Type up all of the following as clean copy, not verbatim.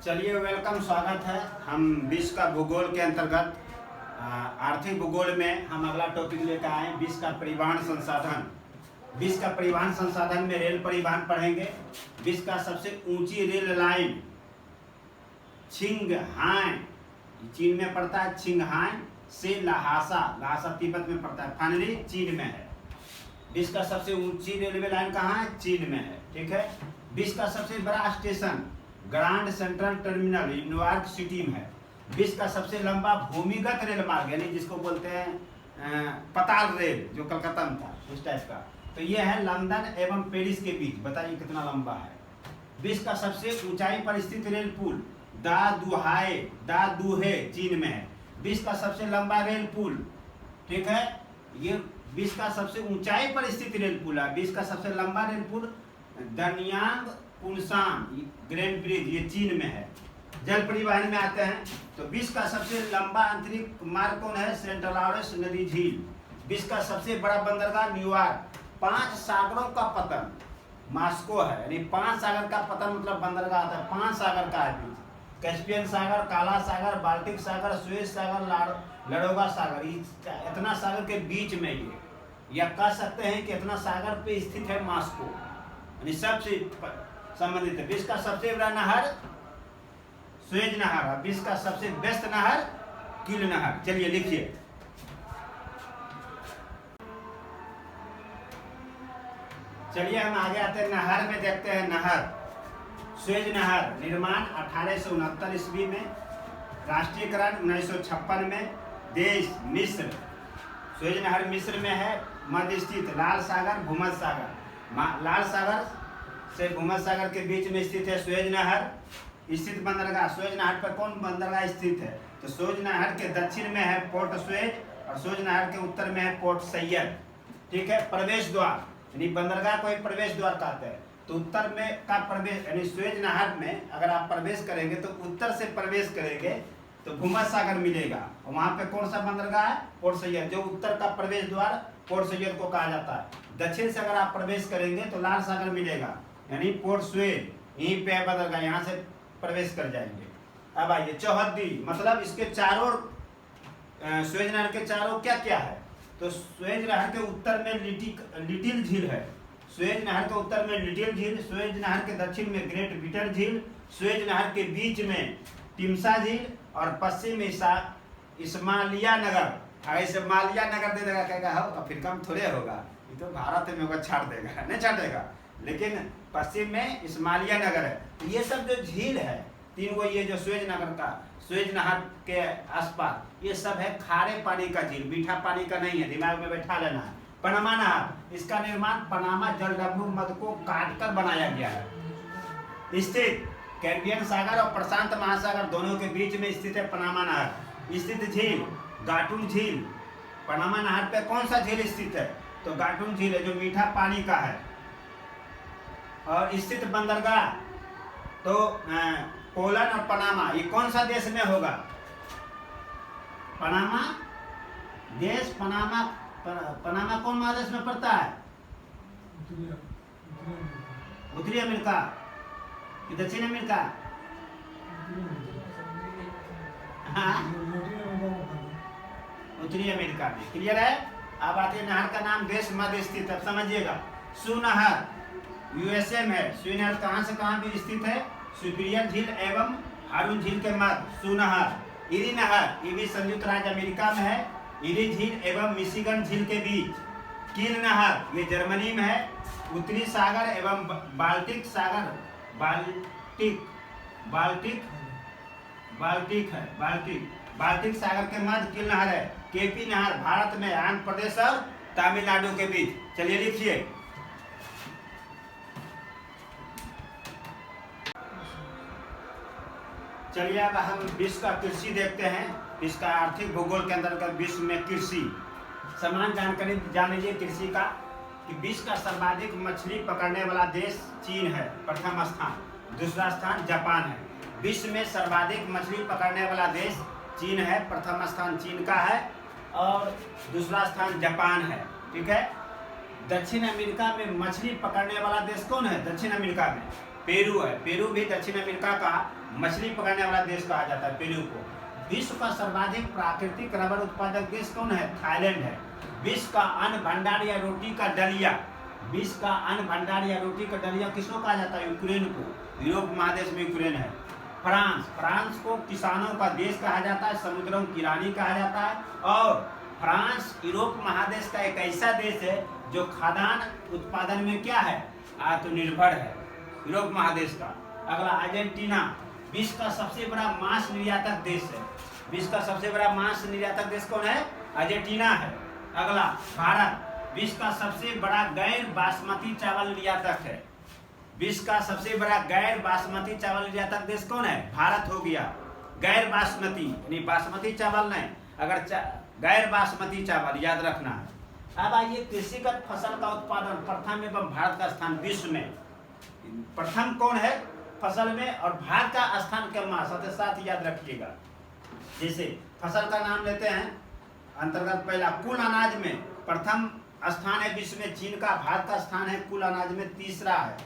चलिए वेलकम, स्वागत है। हम विश्व का भूगोल के अंतर्गत आर्थिक भूगोल में हम अगला टॉपिक लेकर आए, विश्व का परिवहन संसाधन। विश्व का परिवहन संसाधन में रेल परिवहन पढ़ेंगे। विश्व का सबसे ऊंची रेल लाइन छिंगहाई, चीन में पड़ता है, छिंगहाई से लहासा तिब्बत में पड़ता है, फाइनली चीन में है। विश्व का सबसे ऊंची रेलवे लाइन कहाँ है? चीन में है। ठीक है। विश्व का सबसे बड़ा station grand central terminal New York city में है। विश्व का सबसे लंबा भूमिगत रेल मार्ग, यानी जिसको बोलते हैं पताल रेल, जो कलकत्ता में था, उस टाइप का, तो ये है लंदन एवं पेरिस के बीच। बताइए कितना लंबा है। विश्व का सबसे ऊंचाई पर स्थित रेल पुल दादुहे चीन में है। विश्व का सबसे लंबा रेल पुल, ठीक है, ये विश्व का सबसे ऊंचाई पर स्थित रेल पुल है। विश्व का सबसे लंबा रेल पुल दनियांग पुनसान ग्रैंड ब्रिज, ये चीन में है। जल परिवहन में आते हैं तो विश्व का सबसे लंबा आंतरिक मार्ग कौन है? सेंट लॉरेंस नदी झील। विश्व का सबसे बड़ा बंदरगाह न्यूयॉर्क। 5 सागरों का पतन मॉस्को है, यानी 5 सागर का पतन मतलब बंदरगाह आता है। 5 सागर का है बीच, कैस्पियन सागर, काला सागर, बाल्टिक सागर, सुएज सागर, लडोगा सागर, इतना सागर के बीच में ये, या कह सकते हैं कि इतना सागर पे स्थित है मॉस्को, यानी सबसे संबंधित है। विश्व का सबसे बड़ा नहर सुएज नहर, विश्व का सबसे व्यस्त नहर कील नहर। चलिए लिखिए। चलिए हम आगे आते हैं, नहर में देखते हैं। नहर सुएज नहर निर्माण 1869 ईस्वी में, राष्ट्रीयकरण 1956 में, देश मिस्र। सुएज नहर मिस्र में है, मध्य स्थित लाल सागर भूमध्य सागर, लाल सागर से भूमध्य सागर के बीच में स्थित है सुएज नहर स्थित बंदरगाह। सुएज नहर पर कौन बंदरगाह स्थित है? तो सुएज नहर के दक्षिण में है पोर्ट सुएज और सुएज नहर के उत्तर में है पोर्ट सैयद। ठीक है। प्रवेश द्वार, यानी बंदरगाह को एक प्रवेश द्वार कहते हैं। तो उत्तर में का प्रवेश, यानी सुएज नहर में अगर आप प्रवेश करेंगे तो उत्तर से प्रवेश करेंगे तो भूमध्य सागर मिलेगा, और वहां पे कौन सा बंदरगाह है? पोर्ट सैयद, जो उत्तर का प्रवेश द्वार पोर्ट सैयद को कहा जाता है। दक्षिण से अगर आप प्रवेश करेंगे तो लाल सागर मिलेगा, यानी पोर्ट सुएज, यहीं पे बंदरगाह, यहाँ से प्रवेश कर जाएंगे। अब आइए चौहद्दी, मतलब इसके चारों सुएज नहर के चारों क्या क्या है? तो सुएज नहर के उत्तर में लिटिल झील है, सुएज नहर के उत्तर में लिटिल झील, सुएज नहर के दक्षिण में ग्रेट बिटर झील, सुएज नहर के बीच में टिम्सा झील और पश्चिम में इस्माइलिया नगर। अगर इस्माइलिया नगर दे देगा, कहेगा हो अफ्रीका में थोड़े होगा, ये तो भारत में होगा, छाड़ देगा, नहीं छाटेगा, लेकिन पश्चिम में इस्माइलिया नगर है। तो ये सब जो झील है तीन वो, ये जो सुएज नगर का, सुएज नहर के आसपास, ये सब है खारे पानी का झील, मीठा पानी का नहीं है, दिमाग में बैठा लेना है। पनामा नहर, इसका निर्माण पनामा जलडमरू मध को काटकर बनाया गया है। स्थित कैरिबियन सागर और प्रशांत महासागर दोनों के बीच में स्थित है पनामा नहर। स्थित झील गाटुन झील। पनामा नहर पे कौन सा झील स्थित है? तो गाटुन झील है, जो मीठा पानी का है। और स्थित बंदरगाह तो पोलैंड और पनामा, ये कौन सा देश में होगा? पनामा देश, पनामा कौन महादेश में पड़ता है? उत्तरी अमेरिका कि दक्षिण अमेरिका? हाँ, उत्तरी अमेरिका में। क्लियर है। अब आते हैं नहर का नाम, देश मध्य स्थित। अब समझिएगा, सू नहर यूएसए में है। सू नहर कहाँ से कहाँ भी स्थित है? सुपीरियर झील एवं हारून झील के मध्य सू नहर। इरी नहर, ये भी संयुक्त राज्य अमेरिका में है, इरी झील एवं मिशिगन झील के बीच। कील नहर, ये जर्मनी में है, उत्तरी सागर एवं बाल्टिक सागर, बाल्टिक सागर के मध्य कील नहर है। केपी नहर भारत में आंध्र प्रदेश और तमिलनाडु के बीच। चलिए लिखिए। चलिए अब हम विश्व का कृषि देखते हैं। विश्व का आर्थिक भूगोल के अंतर्गत विश्व में कृषि समान जानकारी जान लीजिए कृषि का, कि विश्व का सर्वाधिक मछली पकड़ने वाला देश चीन है, प्रथम स्थान। दूसरा स्थान जापान है। विश्व में सर्वाधिक मछली पकड़ने वाला देश चीन है, प्रथम स्थान चीन का है और दूसरा स्थान जापान है। ठीक है। दक्षिण अमेरिका में मछली पकड़ने वाला देश कौन है? दक्षिण अमेरिका में पेरू है, पेरू भी दक्षिण अमेरिका का मछली पकड़ने वाला देश कहा जाता है पेरू को। विश्व का सर्वाधिक प्राकृतिक रबर उत्पादक देश कौन है? थाईलैंड है। विश्व का अन्न भंडार या रोटी का डलिया, विश्व का अन्न भंडार या रोटी का डलिया किसको कहा जाता है? यूक्रेन को। यूरोप महादेश में यूक्रेन है। फ्रांस, फ्रांस को किसानों का देश कहा जाता है, समुद्रों की रानी कहा जाता है। और फ्रांस यूरोप महादेश का एक ऐसा देश है जो खाद्यान्न उत्पादन में क्या है? आत्मनिर्भर है, यूरोप महादेश का। अगला अर्जेंटीना, विश्व का सबसे बड़ा मांस निर्यातक देश है। विश्व का सबसे बड़ा मांस निर्यातक देश कौन है? अर्जेंटीना है। अगला भारत, विश्व का सबसे बड़ा गैर बासमती चावल निर्यातक है। विश्व का सबसे बड़ा गैर बासमती चावल निर्यातक देश कौन है? भारत हो गया। गैर बासमती यानी बासमती चावल नहीं, अगर गैर बासमती चावल याद रखना है। अब आइए कृषिगत फसल का उत्पादन प्रथम एवं भारत का स्थान विश्व में। प्रथम कौन है फसल में और भारत का स्थान क्रम साथ याद रखिएगा। जैसे फसल का नाम लेते हैं अंतर्गत, पहला कुल अनाज में प्रथम स्थान है विश्व में चीन का, भारत का स्थान है कुल अनाज में तीसरा है।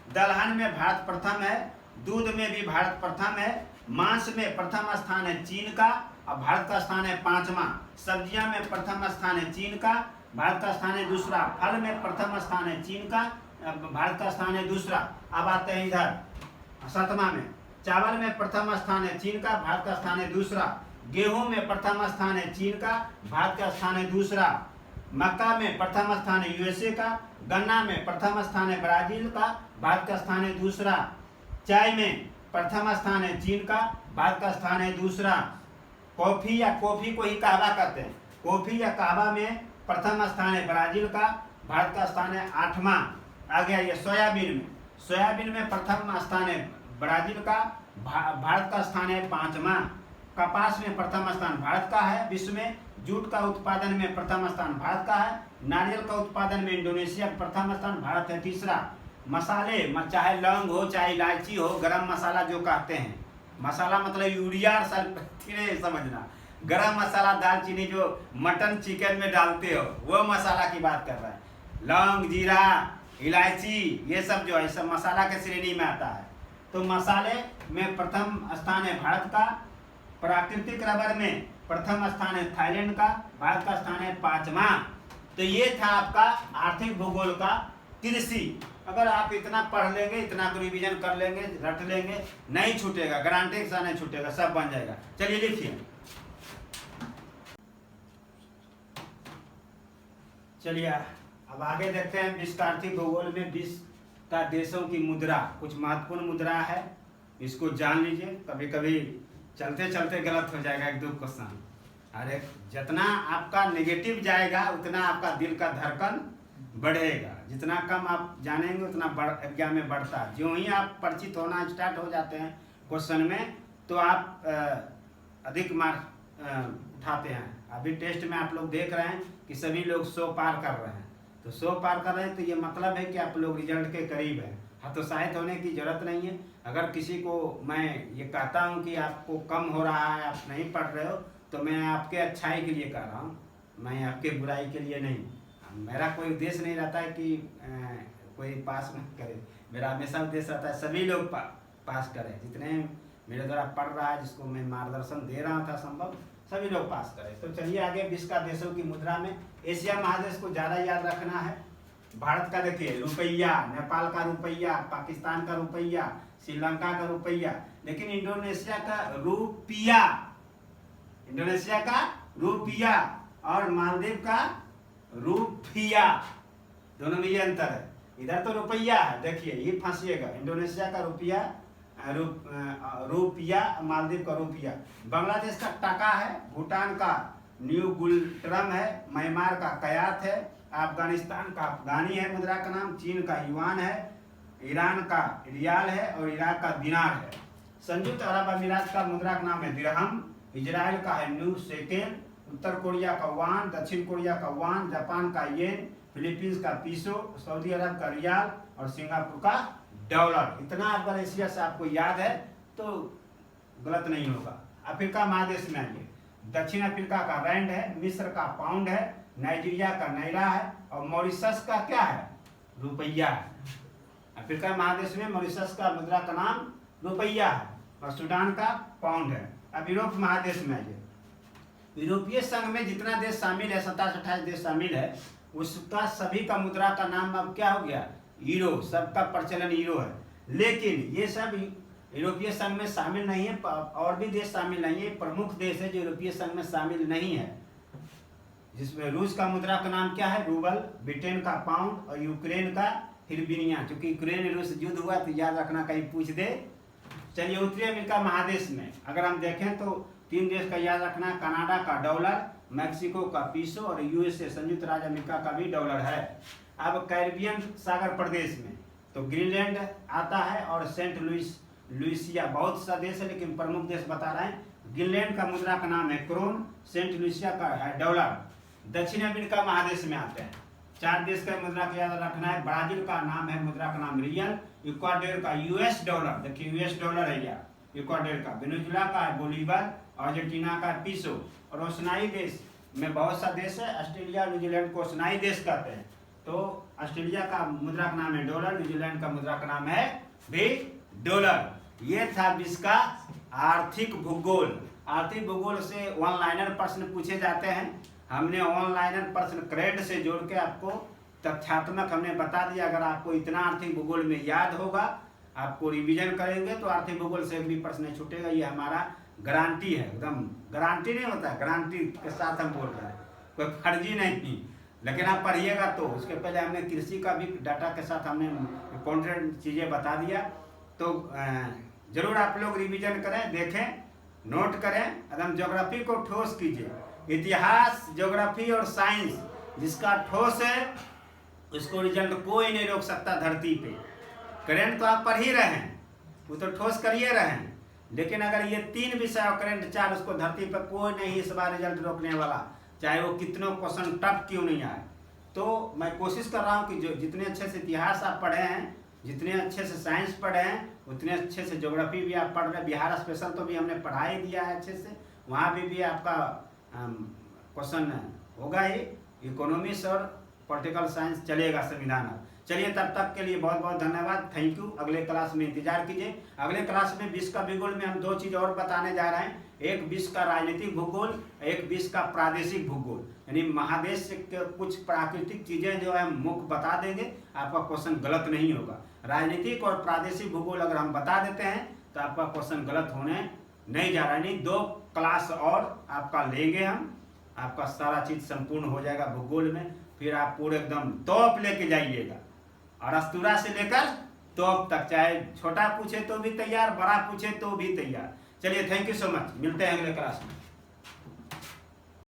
दलहन में भारत प्रथम है, दूध में भी भारत प्रथम है, मांस में प्रथम स्थान है चीन का और भारत का स्थान है पांचवा। सब्जियां में प्रथम स्थान है चीन का, भारत का स्थान है दूसरा। फल में प्रथम स्थान है चीन का, भारत का स्थान है दूसरा। अब आते हैं इधर सातवां में, चावल में प्रथम स्थान है चीन का, भारत का स्थान है दूसरा। गेहूं में प्रथम स्थान है चीन का, भारत का स्थान है दूसरा। मक्का में प्रथम स्थान है यूएसए का, गन्ना में प्रथम स्थान है ब्राजील का, भारत का स्थान है दूसरा। चाय में प्रथम स्थान है चीन का, भारत का स्थान है दूसरा। कॉफी या कॉफी को ही कहवा कहते हैं, कॉफी या कहवा में प्रथम स्थान है ब्राजील का, भारत का स्थान है आठवां। आ गया ये सोयाबीन में, सोयाबीन में प्रथम स्थान है ब्राजील का, भारत का स्थान है पांचवा। कपास में प्रथम स्थान भारत का है विश्व में। जूट का उत्पादन में प्रथम स्थान भारत का है। नारियल का उत्पादन में इंडोनेशिया प्रथम स्थान, भारत है तीसरा। मसाले, चाहे लौंग हो चाहे इलायची हो, गरम मसाला जो कहते हैं, मसाला मतलब यूरिया नहीं समझना, गरम मसाला दालचीनी जो मटन चिकन में डालते हो वो मसाला की बात कर रहा है। लौंग, जीरा, इलायची ये सब जो है सब मसाला के श्रेणी में आता है। तो मसाले में प्रथम स्थान है भारत का। प्राकृतिक रबर में प्रथम स्थान है थाईलैंड का, भारत का स्थान है पांचवा। तो ये था आपका आर्थिक भूगोल का कृषि। अगर आप इतना पढ़ लेंगे, इतना रिवीजन कर लेंगे, रट लेंगे, नहीं छूटेगा, गारंटी के साथ नहीं छूटेगा, सब बन जाएगा। चलिए लिखिए, चलिए अब आगे देखते हैं विश्व का आर्थिक भूगोल में विश्व का देशों की मुद्रा। कुछ महत्वपूर्ण मुद्रा है, इसको जान लीजिए। कभी कभी चलते चलते गलत हो जाएगा एक दो क्वेश्चन। अरे जितना आपका नेगेटिव जाएगा उतना आपका दिल का धड़कन बढ़ेगा, जितना कम आप जानेंगे उतना एग्जाम में बढ़ता है। जो ही आप परिचित होना स्टार्ट हो जाते हैं क्वेश्चन में तो आप अधिक मार्क्स उठाते हैं। अभी टेस्ट में आप लोग देख रहे हैं कि सभी लोग 100 पार कर रहे हैं, तो 100 पार कर रहे हैं तो ये मतलब है कि आप लोग रिजल्ट के करीब हैं। हतोत्साहित होने की जरूरत नहीं है। अगर किसी को मैं ये कहता हूँ कि आपको कम हो रहा है, आप नहीं पढ़ रहे हो, तो मैं आपके अच्छाई के लिए कह रहा हूँ, मैं आपके बुराई के लिए नहीं। मेरा कोई उद्देश्य नहीं रहता है कि कोई पास न करे, मेरा हमेशा उद्देश्य रहता है सभी लोग पास करें। जितने मेरे द्वारा पढ़ रहा है, जिसको मैं मार्गदर्शन दे रहा था संभव, सभी लोग पास करें। तो चलिए आगे विश्व का देशों की मुद्रा में एशिया महादेश को ज़्यादा याद रखना है। भारत का देखिए रुपया, नेपाल का रुपया, पाकिस्तान का रुपया, श्रीलंका का रुपया, लेकिन इंडोनेशिया का रुपया, इंडोनेशिया का रुपया और मालदीव का रुपया, दोनों में ये अंतर है। इधर तो रुपया है, देखिए ये फंसिएगा, इंडोनेशिया का रुपया, रुपया, मालदीव का रुपया। बांग्लादेश का टका है, भूटान का न्यू गुल्ट्रम है, म्यांमार का कयात है, अफगानिस्तान का अफगानी है मुद्रा का नाम, चीन का युआन है, ईरान का रियाल है और इराक का दिनार है। संयुक्त अरब अमीरात का मुद्रा का नाम है दिरहम, इजराइल का है न्यू शेकेल, उत्तर कोरिया का वान, दक्षिण कोरिया का वान, जापान का येन, फिलीपींस का पीसो, सऊदी अरब का रियाल और सिंगापुर का डॉलर। इतना अगर एशिया से आपको याद है तो गलत नहीं होगा। अफ्रीका महादेश में आइए, दक्षिण अफ्रीका का रैंड है, मिस्र का पाउंड है, नाइजीरिया का नायरा है और मॉरिशस का क्या है, रुपया है। अफ्रीका महादेश में मॉरिशस का मुद्रा का नाम रुपया है और सूडान का पाउंड है। अब यूरोप महादेश में आइए। यूरोपीय संघ में जितना देश शामिल है, 27-28 देश शामिल है, उसका सभी का मुद्रा का नाम अब क्या हो गया? यूरो। सबका प्रचलन यूरो है। लेकिन ये सब यूरोपीय संघ में शामिल नहीं है, और भी देश शामिल नहीं है। प्रमुख देश है जो यूरोपीय संघ में शामिल नहीं है, जिसमें रूस का मुद्रा का नाम क्या है? रूबल, ब्रिटेन का पाउंड और यूक्रेन का हिरबिनिया। क्योंकि यूक्रेन रूस युद्ध हुआ तो याद रखना, कहीं पूछ दे। चलिए उत्तरी अमेरिका महादेश में अगर हम देखें तो 3 देश का याद रखना, कनाडा का डॉलर, मैक्सिको का पीसो और यूएसए संयुक्त राज्य अमेरिका का भी डॉलर है। अब कैरिबियन सागर प्रदेश में तो ग्रीनलैंड आता है और सेंट लुइसिया, बहुत सा देश है लेकिन प्रमुख देश बता रहे हैं। ग्रीनलैंड का मुद्रा का नाम है क्रोन, सेंट लुइसिया का है डॉलर। दक्षिण अमेरिका महादेश में आते हैं, 4 देश का मुद्रा का याद रखना है। ब्राजील का नाम है, मुद्रा का नाम रियल। इक्वाडोर का यूएस डॉलर, देखिए यूएस डॉलर है या इक्वाडोर का। वेनेजुएला का है बोलीवर, अर्जेंटीना का पीसो। और ओशनाई देश में बहुत सा देश है, ऑस्ट्रेलिया न्यूजीलैंड को ओशनाई देश कहते हैं। तो ऑस्ट्रेलिया का मुद्रा का नाम है डॉलर, न्यूजीलैंड का मुद्रा का नाम है भी डॉलर। ये था विश्व का आर्थिक भूगोल। आर्थिक भूगोल से वन लाइनर प्रश्न पूछे जाते हैं। हमने ऑनलाइनर प्रश्न क्रेड से जोड़ के आपको तथ्यात्मक हमने बता दिया। अगर आपको इतना आर्थिक भूगोल में याद होगा, आपको रिवीजन करेंगे तो आर्थिक भूगोल से भी प्रश्न छूटेगा। ये हमारा गारंटी है, एकदम गारंटी नहीं होता, गारंटी के साथ हम बोल रहे हैं, कोई फर्जी नहीं। लेकिन आप पढ़िएगा तो उसके पहले हमने कृषि का भी डाटा के साथ हमने इंपॉर्टेंट चीज़ें बता दिया। तो जरूर आप लोग रिवीजन करें, देखें, नोट करें। एकदम ज्योग्राफी को ठोस कीजिए। इतिहास, ज्योग्राफी और साइंस जिसका ठोस है उसको रिजल्ट कोई नहीं रोक सकता धरती पे। करंट तो आप पढ़ ही रहे हैं, वो तो ठोस करिए रहे हैं। लेकिन अगर ये 3 विषय और करंट 4, उसको धरती पर कोई नहीं इस बार रिजल्ट रोकने वाला, चाहे वो कितनों क्वेश्चन टफ क्यों नहीं आए। तो मैं कोशिश कर रहा हूँ कि जो जितने अच्छे से इतिहास आप पढ़े हैं, जितने अच्छे से साइंस पढ़े हैं, उतने अच्छे से ज्योग्राफी भी आप पढ़ रहे हैं। बिहार स्पेशल तो भी हमने पढ़ा ही दिया है अच्छे से, वहाँ भी आपका क्वेश्चन होगा ही। इकोनॉमिक्स और पॉलिटिकल साइंस चलेगा, संविधान। चलिए तब तक के लिए बहुत बहुत धन्यवाद, थैंक यू। अगले क्लास में इंतजार कीजिए। अगले क्लास में विश्व का भूगोल में हम 2 चीज़ और बताने जा रहे हैं। एक विश्व का राजनीतिक भूगोल, एक विश्व का प्रादेशिक भूगोल। यानी महादेश के कुछ प्राकृतिक चीज़ें जो है मुख्य बता देंगे, आपका क्वेश्चन गलत नहीं होगा। राजनीतिक और प्रादेशिक भूगोल अगर हम बता देते हैं तो आपका क्वेश्चन गलत होने नहीं जा रहा। यानी 2 क्लास और आपका लेंगे हम, आपका सारा चीज़ संपूर्ण हो जाएगा भूगोल में। फिर आप पूरे एकदम तोप लेके जाइएगा, और अस्तूरा से लेकर तोप तक, चाहे छोटा पूछे तो भी तैयार, बड़ा पूछे तो भी तैयार। चलिए थैंक यू सो मच, मिलते हैं अगले क्लास में।